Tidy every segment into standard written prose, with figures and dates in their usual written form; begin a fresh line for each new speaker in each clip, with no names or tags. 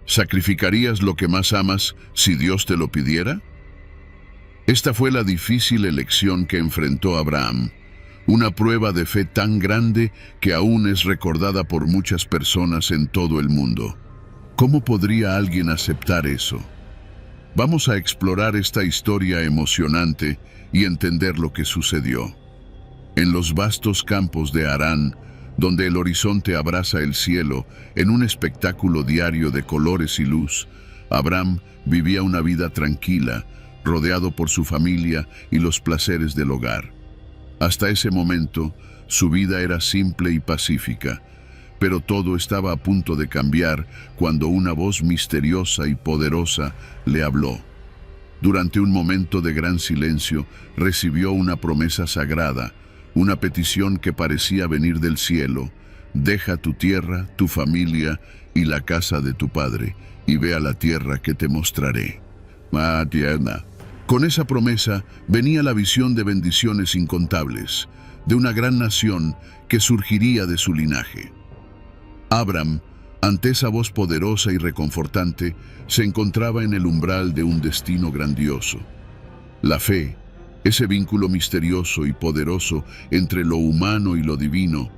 ¿Sacrificarías lo que más amas si Dios te lo pidiera? Esta fue la difícil elección que enfrentó Abraham, una prueba de fe tan grande que aún es recordada por muchas personas en todo el mundo. ¿Cómo podría alguien aceptar eso? Vamos a explorar esta historia emocionante y entender lo que sucedió. En los vastos campos de Harán, donde el horizonte abraza el cielo en un espectáculo diario de colores y luz, Abraham vivía una vida tranquila, rodeado por su familia y los placeres del hogar. Hasta ese momento, su vida era simple y pacífica, pero todo estaba a punto de cambiar cuando una voz misteriosa y poderosa le habló. Durante un momento de gran silencio, recibió una promesa sagrada, una petición que parecía venir del cielo: deja tu tierra, tu familia y la casa de tu padre, y ve a la tierra que te mostraré. Tierna. Con esa promesa venía la visión de bendiciones incontables, de una gran nación que surgiría de su linaje. Abraham, ante esa voz poderosa y reconfortante, se encontraba en el umbral de un destino grandioso. La fe, ese vínculo misterioso y poderoso entre lo humano y lo divino,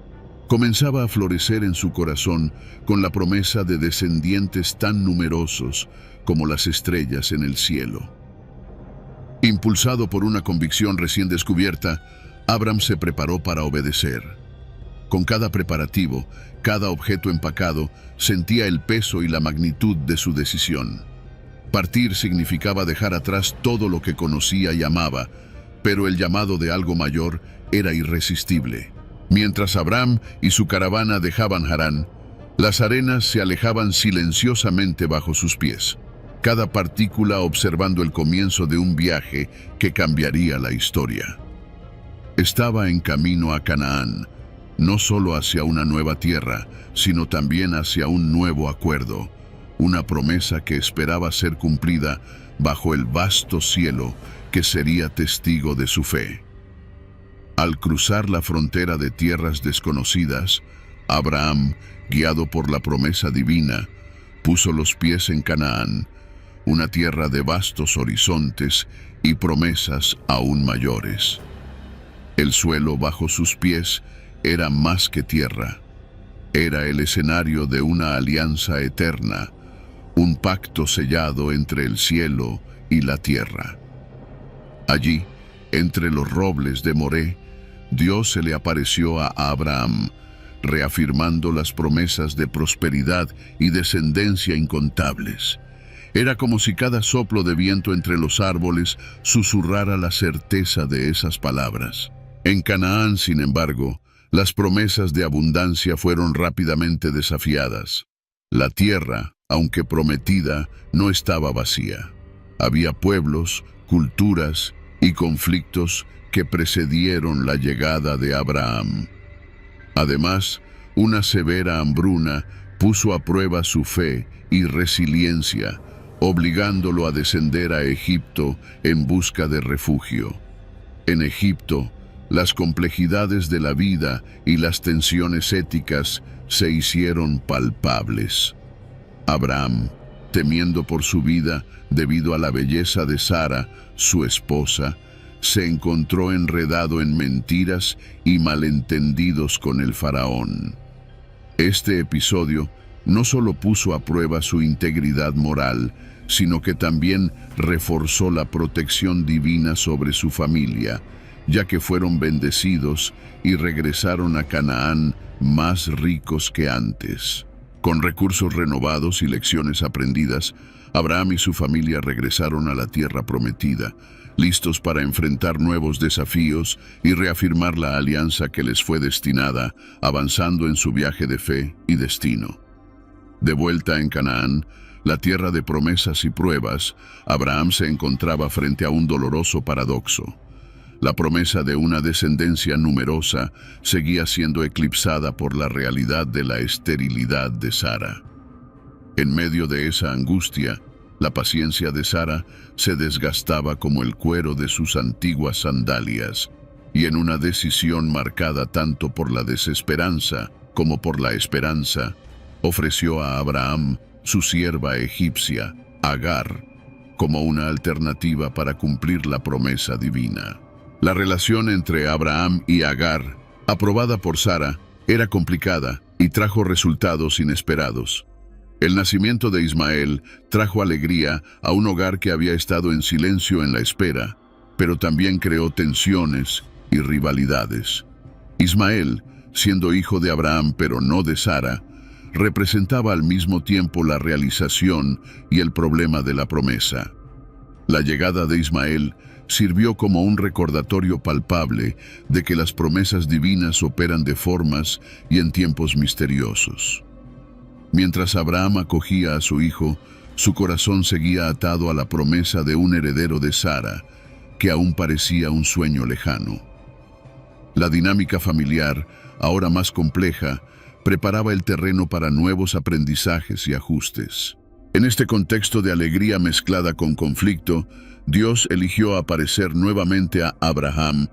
comenzaba a florecer en su corazón con la promesa de descendientes tan numerosos como las estrellas en el cielo. Impulsado por una convicción recién descubierta, Abraham se preparó para obedecer. Con cada preparativo, cada objeto empacado, sentía el peso y la magnitud de su decisión. Partir significaba dejar atrás todo lo que conocía y amaba, pero el llamado de algo mayor era irresistible. Mientras Abraham y su caravana dejaban Harán, las arenas se alejaban silenciosamente bajo sus pies, cada partícula observando el comienzo de un viaje que cambiaría la historia. Estaba en camino a Canaán, no solo hacia una nueva tierra, sino también hacia un nuevo acuerdo, una promesa que esperaba ser cumplida bajo el vasto cielo que sería testigo de su fe. Al cruzar la frontera de tierras desconocidas, Abraham, guiado por la promesa divina, puso los pies en Canaán, una tierra de vastos horizontes y promesas aún mayores. El suelo bajo sus pies era más que tierra. Era el escenario de una alianza eterna, un pacto sellado entre el cielo y la tierra. Allí, entre los robles de Moré, Dios se le apareció a Abraham, reafirmando las promesas de prosperidad y descendencia incontables. Era como si cada soplo de viento entre los árboles susurrara la certeza de esas palabras. En Canaán, sin embargo, las promesas de abundancia fueron rápidamente desafiadas. La tierra, aunque prometida, no estaba vacía. Había pueblos, culturas y conflictos que precedieron la llegada de Abraham. Además, una severa hambruna puso a prueba su fe y resiliencia, obligándolo a descender a Egipto en busca de refugio. En Egipto, las complejidades de la vida y las tensiones éticas se hicieron palpables. Abraham, temiendo por su vida debido a la belleza de Sara, su esposa, se encontró enredado en mentiras y malentendidos con el faraón. Este episodio no solo puso a prueba su integridad moral, sino que también reforzó la protección divina sobre su familia, ya que fueron bendecidos y regresaron a Canaán más ricos que antes. Con recursos renovados y lecciones aprendidas, Abraham y su familia regresaron a la tierra prometida, listos para enfrentar nuevos desafíos y reafirmar la alianza que les fue destinada, avanzando en su viaje de fe y destino. De vuelta en Canaán, la tierra de promesas y pruebas, Abraham se encontraba frente a un doloroso paradoxo. La promesa de una descendencia numerosa seguía siendo eclipsada por la realidad de la esterilidad de Sara. En medio de esa angustia, la paciencia de Sara se desgastaba como el cuero de sus antiguas sandalias, y en una decisión marcada tanto por la desesperanza como por la esperanza, ofreció a Abraham su sierva egipcia, Agar, como una alternativa para cumplir la promesa divina. La relación entre Abraham y Agar, aprobada por Sara, era complicada y trajo resultados inesperados. El nacimiento de Ismael trajo alegría a un hogar que había estado en silencio en la espera, pero también creó tensiones y rivalidades. Ismael, siendo hijo de Abraham pero no de Sara, representaba al mismo tiempo la realización y el problema de la promesa. La llegada de Ismael sirvió como un recordatorio palpable de que las promesas divinas operan de formas y en tiempos misteriosos. Mientras Abraham acogía a su hijo, su corazón seguía atado a la promesa de un heredero de Sara, que aún parecía un sueño lejano. La dinámica familiar, ahora más compleja, preparaba el terreno para nuevos aprendizajes y ajustes. En este contexto de alegría mezclada con conflicto, Dios eligió aparecer nuevamente a Abraham,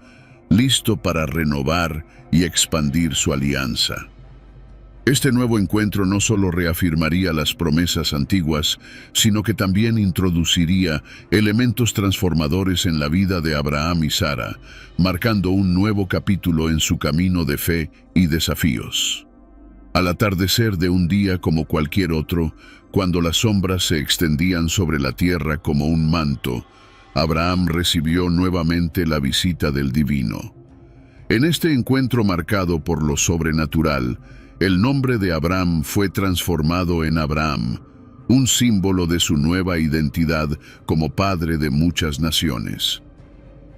listo para renovar y expandir su alianza. Este nuevo encuentro no solo reafirmaría las promesas antiguas, sino que también introduciría elementos transformadores en la vida de Abraham y Sara, marcando un nuevo capítulo en su camino de fe y desafíos. Al atardecer de un día como cualquier otro, cuando las sombras se extendían sobre la tierra como un manto, Abraham recibió nuevamente la visita del divino. En este encuentro marcado por lo sobrenatural, el nombre de Abraham fue transformado en Abraham, un símbolo de su nueva identidad como padre de muchas naciones.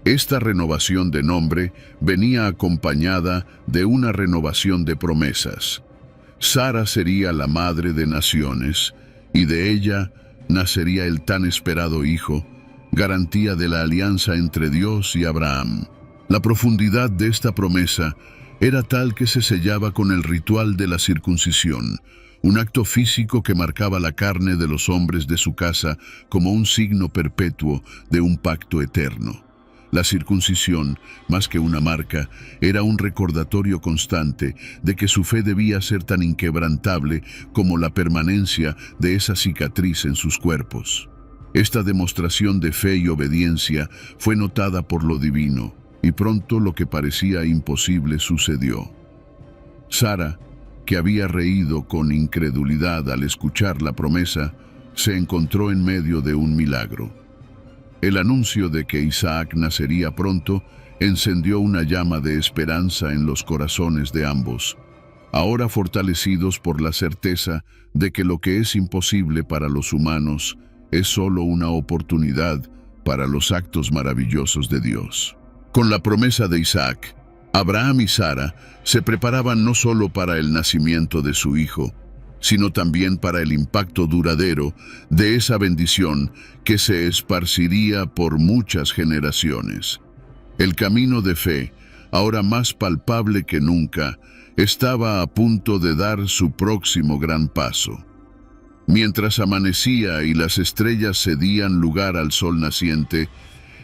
Esta renovación de nombre venía acompañada de una renovación de promesas. Sara sería la madre de naciones, y de ella nacería el tan esperado hijo, garantía de la alianza entre Dios y Abraham. La profundidad de esta promesa era tal que se sellaba con el ritual de la circuncisión, un acto físico que marcaba la carne de los hombres de su casa como un signo perpetuo de un pacto eterno. La circuncisión, más que una marca, era un recordatorio constante de que su fe debía ser tan inquebrantable como la permanencia de esa cicatriz en sus cuerpos. Esta demostración de fe y obediencia fue notada por lo divino, y pronto lo que parecía imposible sucedió. Sara, que había reído con incredulidad al escuchar la promesa, se encontró en medio de un milagro. El anuncio de que Isaac nacería pronto encendió una llama de esperanza en los corazones de ambos, ahora fortalecidos por la certeza de que lo que es imposible para los humanos es solo una oportunidad para los actos maravillosos de Dios. Con la promesa de Isaac, Abraham y Sara se preparaban no solo para el nacimiento de su hijo, sino también para el impacto duradero de esa bendición que se esparciría por muchas generaciones. El camino de fe, ahora más palpable que nunca, estaba a punto de dar su próximo gran paso. Mientras amanecía y las estrellas cedían lugar al sol naciente,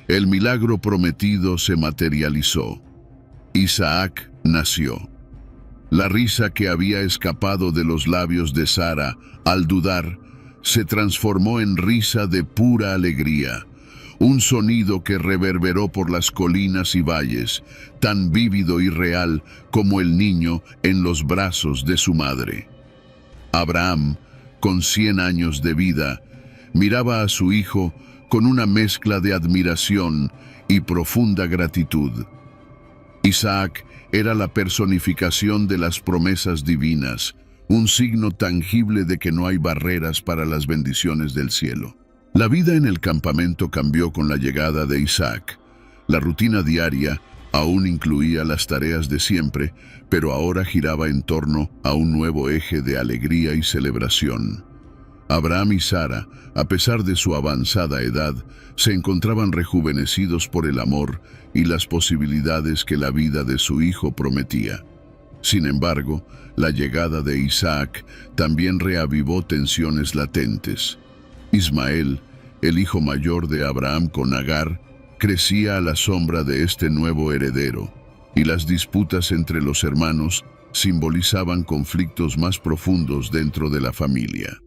el milagro prometido se materializó. Isaac nació. La risa que había escapado de los labios de Sara al dudar se transformó en risa de pura alegría, un sonido que reverberó por las colinas y valles, tan vívido y real como el niño en los brazos de su madre. Abraham, con 100 años de vida, miraba a su hijo con una mezcla de admiración y profunda gratitud. Isaac era la personificación de las promesas divinas, un signo tangible de que no hay barreras para las bendiciones del cielo. La vida en el campamento cambió con la llegada de Isaac. La rutina diaria aún incluía las tareas de siempre, pero ahora giraba en torno a un nuevo eje de alegría y celebración. Abraham y Sara, a pesar de su avanzada edad, se encontraban rejuvenecidos por el amor y las posibilidades que la vida de su hijo prometía. Sin embargo, la llegada de Isaac también reavivó tensiones latentes. Ismael, el hijo mayor de Abraham con Agar, crecía a la sombra de este nuevo heredero, y las disputas entre los hermanos simbolizaban conflictos más profundos dentro de la familia.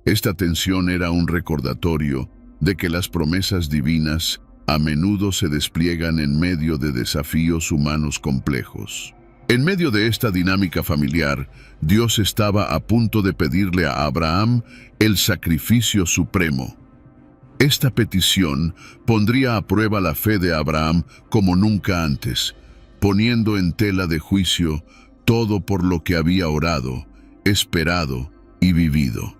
Esta tensión era un recordatorio de que las promesas divinas a menudo se despliegan en medio de desafíos humanos complejos. En medio de esta dinámica familiar, Dios estaba a punto de pedirle a Abraham el sacrificio supremo. Esta petición pondría a prueba la fe de Abraham como nunca antes, poniendo en tela de juicio todo por lo que había orado, esperado y vivido.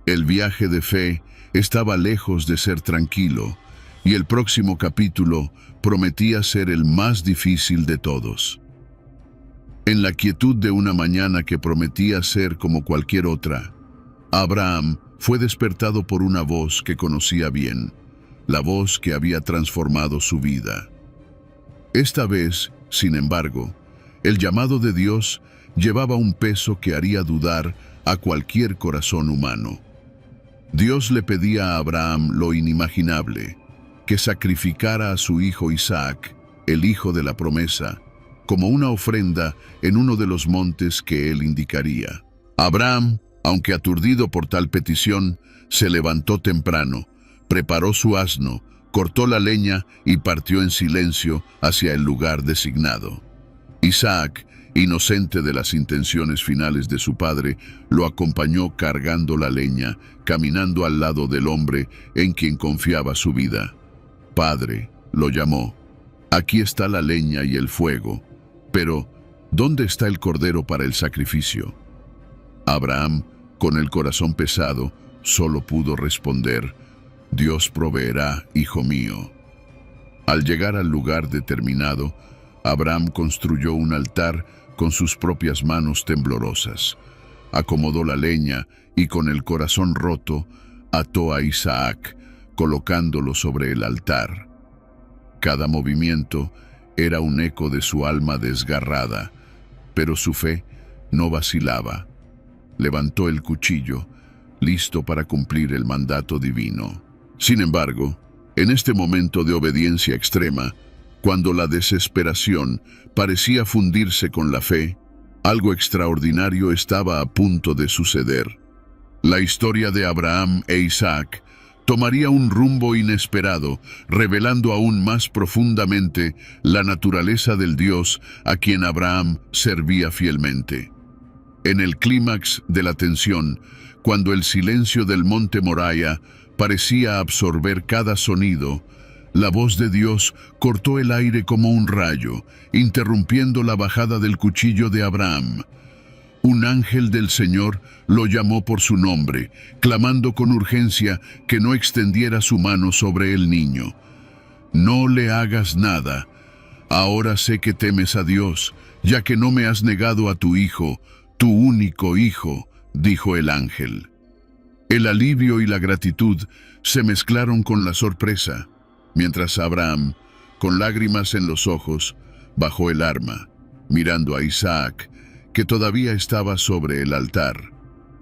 El viaje de fe estaba lejos de ser tranquilo, y el próximo capítulo prometía ser el más difícil de todos. En la quietud de una mañana que prometía ser como cualquier otra, Abraham fue despertado por una voz que conocía bien, la voz que había transformado su vida. Esta vez, sin embargo, el llamado de Dios llevaba un peso que haría dudar a cualquier corazón humano. Dios le pedía a Abraham lo inimaginable, que sacrificara a su hijo Isaac, el hijo de la promesa, como una ofrenda en uno de los montes que él indicaría. Abraham, aunque aturdido por tal petición, se levantó temprano, preparó su asno, cortó la leña y partió en silencio hacia el lugar designado. Isaac, inocente de las intenciones finales de su padre, lo acompañó cargando la leña, caminando al lado del hombre en quien confiaba su vida. Padre, lo llamó. Aquí está la leña y el fuego, pero ¿dónde está el cordero para el sacrificio? Abraham, con el corazón pesado, solo pudo responder: Dios proveerá, hijo mío. Al llegar al lugar determinado, Abraham construyó un altar con sus propias manos temblorosas. Acomodó la leña y con el corazón roto ató a Isaac, colocándolo sobre el altar. Cada movimiento era un eco de su alma desgarrada, pero su fe no vacilaba. Levantó el cuchillo, listo para cumplir el mandato divino. Sin embargo, en este momento de obediencia extrema, cuando la desesperación parecía fundirse con la fe, algo extraordinario estaba a punto de suceder. La historia de Abraham e Isaac tomaría un rumbo inesperado, revelando aún más profundamente la naturaleza del Dios a quien Abraham servía fielmente. En el clímax de la tensión, cuando el silencio del monte Moriah parecía absorber cada sonido, la voz de Dios cortó el aire como un rayo, interrumpiendo la bajada del cuchillo de Abraham. Un ángel del Señor lo llamó por su nombre, clamando con urgencia que no extendiera su mano sobre el niño. No le hagas nada. Ahora sé que temes a Dios, ya que no me has negado a tu hijo, tu único hijo, dijo el ángel. El alivio y la gratitud se mezclaron con la sorpresa, mientras Abraham, con lágrimas en los ojos, bajó el arma, mirando a Isaac, que todavía estaba sobre el altar,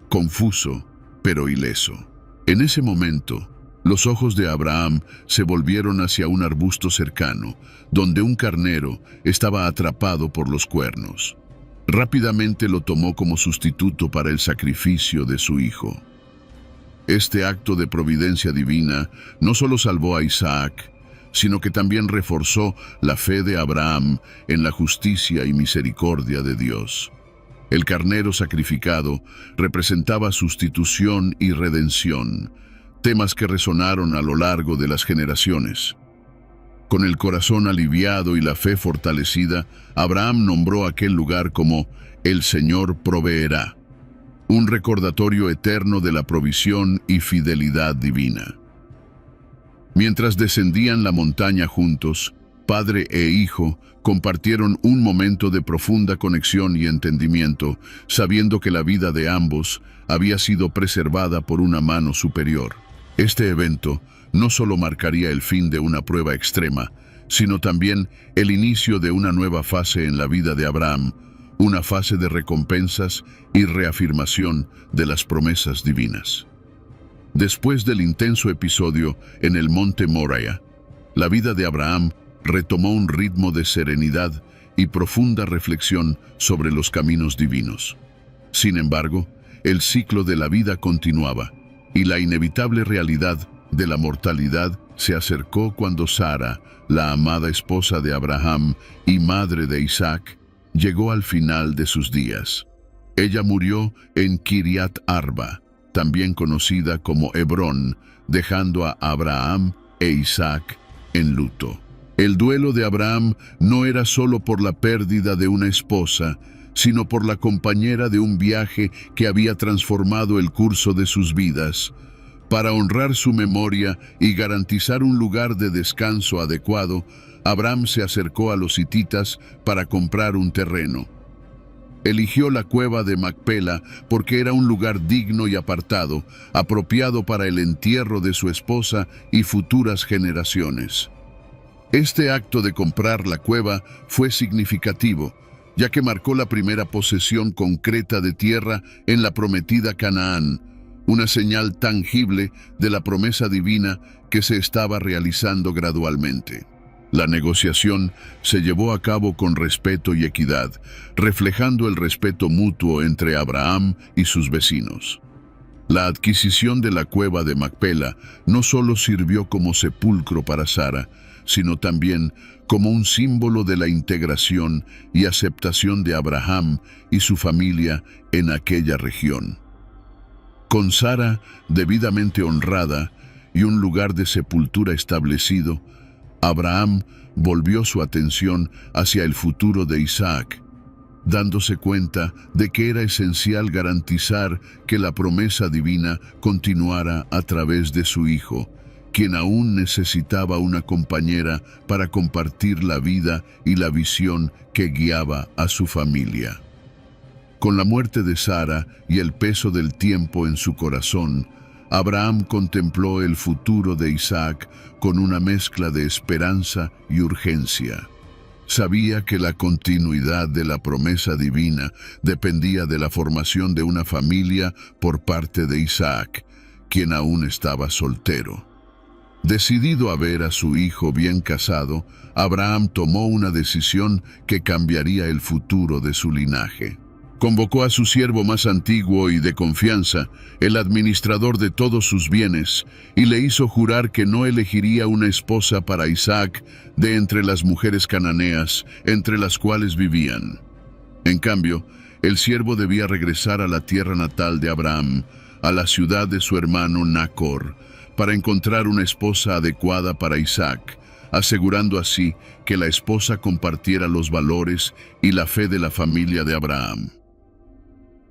confuso pero ileso. En ese momento, los ojos de Abraham se volvieron hacia un arbusto cercano, donde un carnero estaba atrapado por los cuernos. Rápidamente lo tomó como sustituto para el sacrificio de su hijo. Este acto de providencia divina no solo salvó a Isaac, sino que también reforzó la fe de Abraham en la justicia y misericordia de Dios. El carnero sacrificado representaba sustitución y redención, temas que resonaron a lo largo de las generaciones. Con el corazón aliviado y la fe fortalecida, Abraham nombró aquel lugar como el Señor proveerá, un recordatorio eterno de la provisión y fidelidad divina. Mientras descendían la montaña juntos, padre e hijo compartieron un momento de profunda conexión y entendimiento, sabiendo que la vida de ambos había sido preservada por una mano superior. Este evento no solo marcaría el fin de una prueba extrema, sino también el inicio de una nueva fase en la vida de Abraham, una fase de recompensas y reafirmación de las promesas divinas. Después del intenso episodio en el monte Moriah, la vida de Abraham retomó un ritmo de serenidad y profunda reflexión sobre los caminos divinos. Sin embargo, el ciclo de la vida continuaba, y la inevitable realidad de la mortalidad se acercó cuando Sara, la amada esposa de Abraham y madre de Isaac, llegó al final de sus días. Ella murió en Kiriat Arba, también conocida como Hebrón, dejando a Abraham e Isaac en luto. El duelo de Abraham no era solo por la pérdida de una esposa, sino por la compañera de un viaje que había transformado el curso de sus vidas. Para honrar su memoria y garantizar un lugar de descanso adecuado, Abraham se acercó a los hititas para comprar un terreno. Eligió la cueva de Macpela porque era un lugar digno y apartado, apropiado para el entierro de su esposa y futuras generaciones. Este acto de comprar la cueva fue significativo, ya que marcó la primera posesión concreta de tierra en la prometida Canaán, una señal tangible de la promesa divina que se estaba realizando gradualmente. La negociación se llevó a cabo con respeto y equidad, reflejando el respeto mutuo entre Abraham y sus vecinos. La adquisición de la cueva de Macpela no solo sirvió como sepulcro para Sara, sino también como un símbolo de la integración y aceptación de Abraham y su familia en aquella región. Con Sara debidamente honrada y un lugar de sepultura establecido, Abraham volvió su atención hacia el futuro de Isaac, dándose cuenta de que era esencial garantizar que la promesa divina continuara a través de su hijo, quien aún necesitaba una compañera para compartir la vida y la visión que guiaba a su familia. Con la muerte de Sara y el peso del tiempo en su corazón, Abraham contempló el futuro de Isaac con una mezcla de esperanza y urgencia. Sabía que la continuidad de la promesa divina dependía de la formación de una familia por parte de Isaac, quien aún estaba soltero. Decidido a ver a su hijo bien casado, Abraham tomó una decisión que cambiaría el futuro de su linaje. Convocó a su siervo más antiguo y de confianza, el administrador de todos sus bienes, y le hizo jurar que no elegiría una esposa para Isaac de entre las mujeres cananeas, entre las cuales vivían. En cambio, el siervo debía regresar a la tierra natal de Abraham, a la ciudad de su hermano Nacor, para encontrar una esposa adecuada para Isaac, asegurando así que la esposa compartiera los valores y la fe de la familia de Abraham.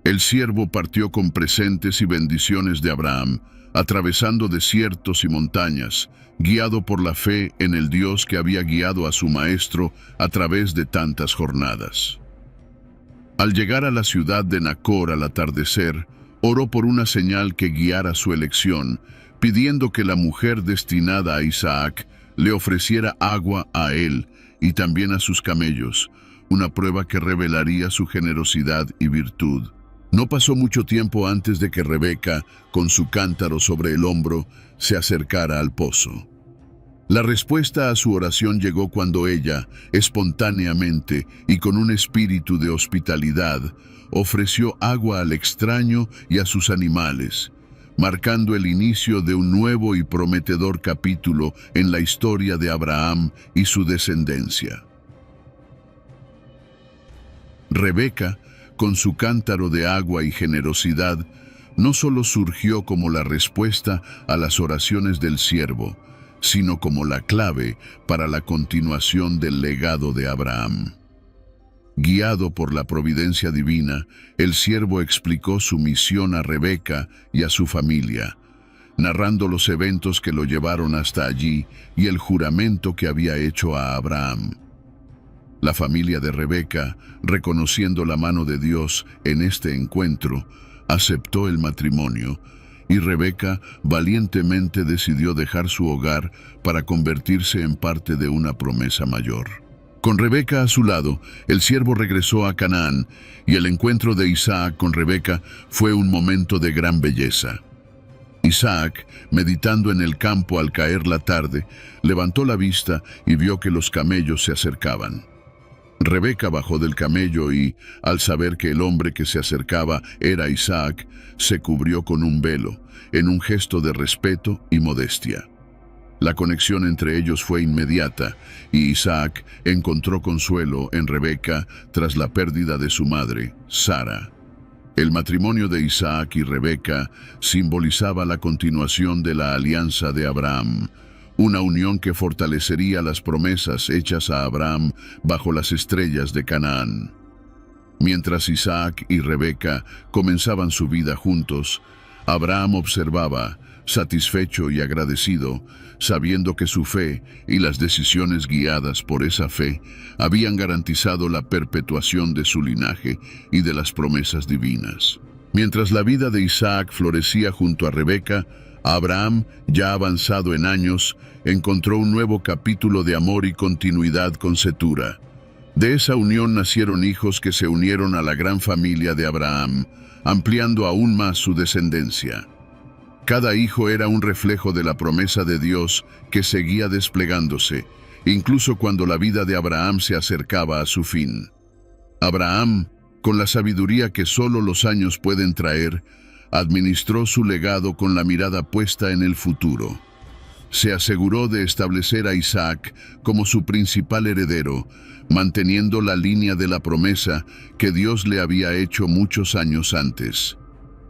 El siervo partió con presentes y bendiciones de Abraham, atravesando desiertos y montañas, guiado por la fe en el Dios que había guiado a su maestro a través de tantas jornadas. Al llegar a la ciudad de Nacor al atardecer, oró por una señal que guiara su elección, pidiendo que la mujer destinada a Isaac le ofreciera agua a él y también a sus camellos, una prueba que revelaría su generosidad y virtud. No pasó mucho tiempo antes de que Rebeca, con su cántaro sobre el hombro, se acercara al pozo. La respuesta a su oración llegó cuando ella, espontáneamente y con un espíritu de hospitalidad, ofreció agua al extraño y a sus animales, marcando el inicio de un nuevo y prometedor capítulo en la historia de Abraham y su descendencia. Rebeca, con su cántaro de agua y generosidad, no solo surgió como la respuesta a las oraciones del siervo, sino como la clave para la continuación del legado de Abraham. Guiado por la providencia divina, el siervo explicó su misión a Rebeca y a su familia, narrando los eventos que lo llevaron hasta allí y el juramento que había hecho a Abraham. La familia de Rebeca, reconociendo la mano de Dios en este encuentro, aceptó el matrimonio, y Rebeca valientemente decidió dejar su hogar para convertirse en parte de una promesa mayor. Con Rebeca a su lado, el siervo regresó a Canaán, y el encuentro de Isaac con Rebeca fue un momento de gran belleza. Isaac, meditando en el campo al caer la tarde, levantó la vista y vio que los camellos se acercaban. Rebeca bajó del camello y, al saber que el hombre que se acercaba era Isaac, se cubrió con un velo, en un gesto de respeto y modestia. La conexión entre ellos fue inmediata, y Isaac encontró consuelo en Rebeca tras la pérdida de su madre, Sara. El matrimonio de Isaac y Rebeca simbolizaba la continuación de la alianza de Abraham, una unión que fortalecería las promesas hechas a Abraham bajo las estrellas de Canaán. Mientras Isaac y Rebeca comenzaban su vida juntos, Abraham observaba, satisfecho y agradecido, sabiendo que su fe y las decisiones guiadas por esa fe habían garantizado la perpetuación de su linaje y de las promesas divinas. Mientras la vida de Isaac florecía junto a Rebeca, Abraham, ya avanzado en años, encontró un nuevo capítulo de amor y continuidad con Cetura. De esa unión nacieron hijos que se unieron a la gran familia de Abraham, ampliando aún más su descendencia. Cada hijo era un reflejo de la promesa de Dios que seguía desplegándose, incluso cuando la vida de Abraham se acercaba a su fin. Abraham, con la sabiduría que solo los años pueden traer, administró su legado con la mirada puesta en el futuro. Se aseguró de establecer a Isaac como su principal heredero, manteniendo la línea de la promesa que Dios le había hecho muchos años antes.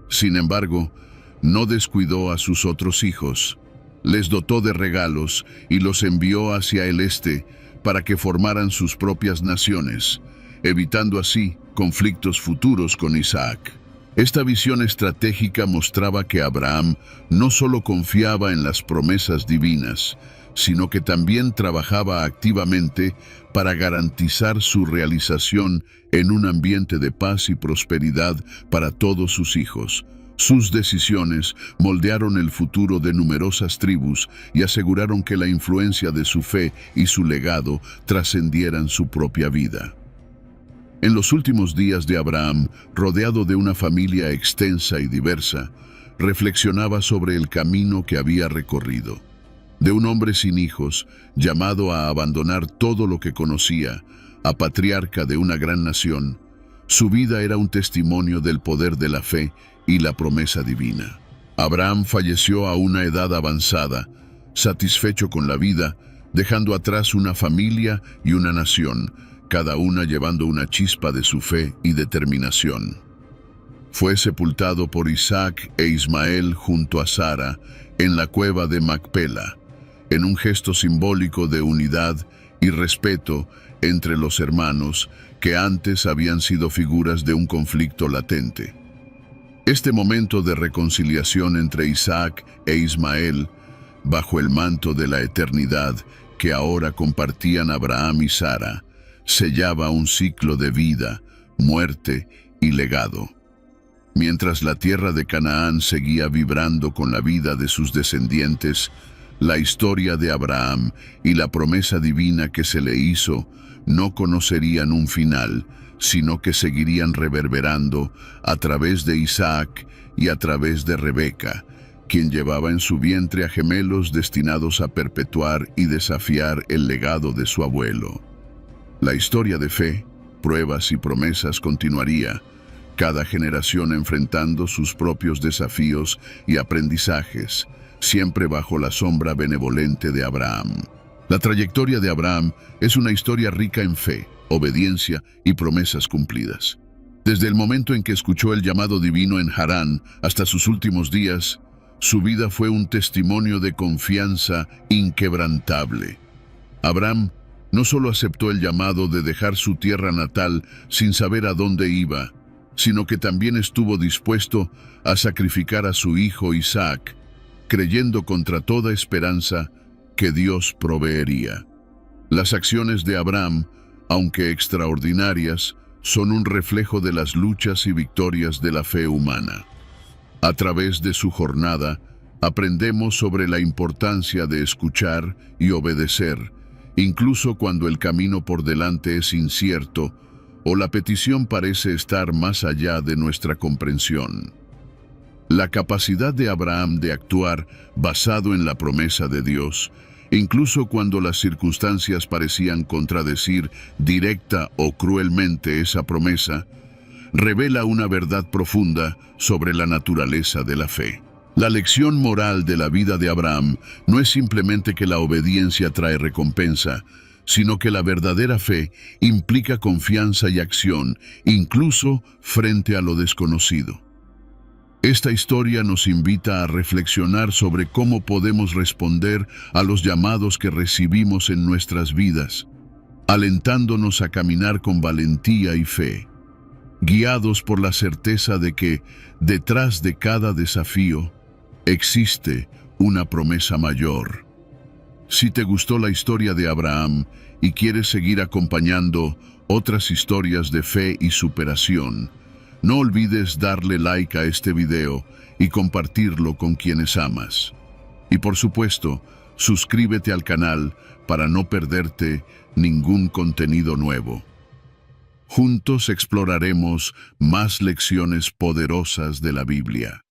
Sin embargo, no descuidó a sus otros hijos. Les dotó de regalos y los envió hacia el este para que formaran sus propias naciones, evitando así conflictos futuros con Isaac. Esta visión estratégica mostraba que Abraham no solo confiaba en las promesas divinas, sino que también trabajaba activamente para garantizar su realización en un ambiente de paz y prosperidad para todos sus hijos. Sus decisiones moldearon el futuro de numerosas tribus y aseguraron que la influencia de su fe y su legado trascendieran su propia vida. En los últimos días de Abraham, rodeado de una familia extensa y diversa, reflexionaba sobre el camino que había recorrido. De un hombre sin hijos, llamado a abandonar todo lo que conocía, a patriarca de una gran nación, su vida era un testimonio del poder de la fe y la promesa divina. Abraham falleció a una edad avanzada, satisfecho con la vida, dejando atrás una familia y una nación, cada una llevando una chispa de su fe y determinación. Fue sepultado por Isaac e Ismael junto a Sara en la cueva de Macpela, en un gesto simbólico de unidad y respeto entre los hermanos que antes habían sido figuras de un conflicto latente. Este momento de reconciliación entre Isaac e Ismael, bajo el manto de la eternidad que ahora compartían Abraham y Sara, sellaba un ciclo de vida, muerte y legado. Mientras la tierra de Canaán seguía vibrando con la vida de sus descendientes, la historia de Abraham y la promesa divina que se le hizo no conocerían un final, sino que seguirían reverberando a través de Isaac y a través de Rebeca, quien llevaba en su vientre a gemelos destinados a perpetuar y desafiar el legado de su abuelo. La historia de fe, pruebas y promesas continuaría, cada generación enfrentando sus propios desafíos y aprendizajes, siempre bajo la sombra benevolente de Abraham. La trayectoria de Abraham es una historia rica en fe, obediencia y promesas cumplidas. Desde el momento en que escuchó el llamado divino en Harán hasta sus últimos días, su vida fue un testimonio de confianza inquebrantable. Abraham no solo aceptó el llamado de dejar su tierra natal sin saber a dónde iba, sino que también estuvo dispuesto a sacrificar a su hijo Isaac, creyendo contra toda esperanza que Dios proveería. Las acciones de Abraham, aunque extraordinarias, son un reflejo de las luchas y victorias de la fe humana. A través de su jornada, aprendemos sobre la importancia de escuchar y obedecer, incluso cuando el camino por delante es incierto o la petición parece estar más allá de nuestra comprensión. La capacidad de Abraham de actuar basado en la promesa de Dios Incluso cuando las circunstancias parecían contradecir directa o cruelmente esa promesa, revela una verdad profunda sobre la naturaleza de la fe. La lección moral de la vida de Abraham no es simplemente que la obediencia trae recompensa, sino que la verdadera fe implica confianza y acción, incluso frente a lo desconocido. Esta historia nos invita a reflexionar sobre cómo podemos responder a los llamados que recibimos en nuestras vidas, alentándonos a caminar con valentía y fe, guiados por la certeza de que, detrás de cada desafío, existe una promesa mayor. Si te gustó la historia de Abraham y quieres seguir acompañando otras historias de fe y superación, no olvides darle like a este video y compartirlo con quienes amas. Y por supuesto, suscríbete al canal para no perderte ningún contenido nuevo. Juntos exploraremos más lecciones poderosas de la Biblia.